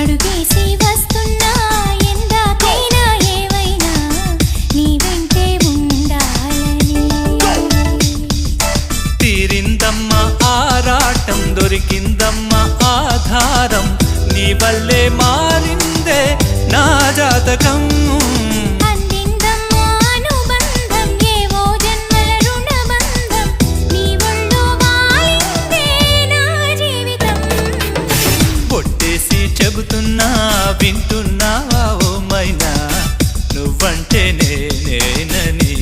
అడుగేసి వస్తున్నా ఎందాకైనా ఏవైనా నీ వెంటే ఉండాలని తీరిందమ్మా ఆరాటం దొరికిందమ్మా ఆధారం నీ వల్లే మారిందే నా జాతకం చెబుతున్నా వింటున్నావా ఓ మైనా నువ్వంటే నేనేనని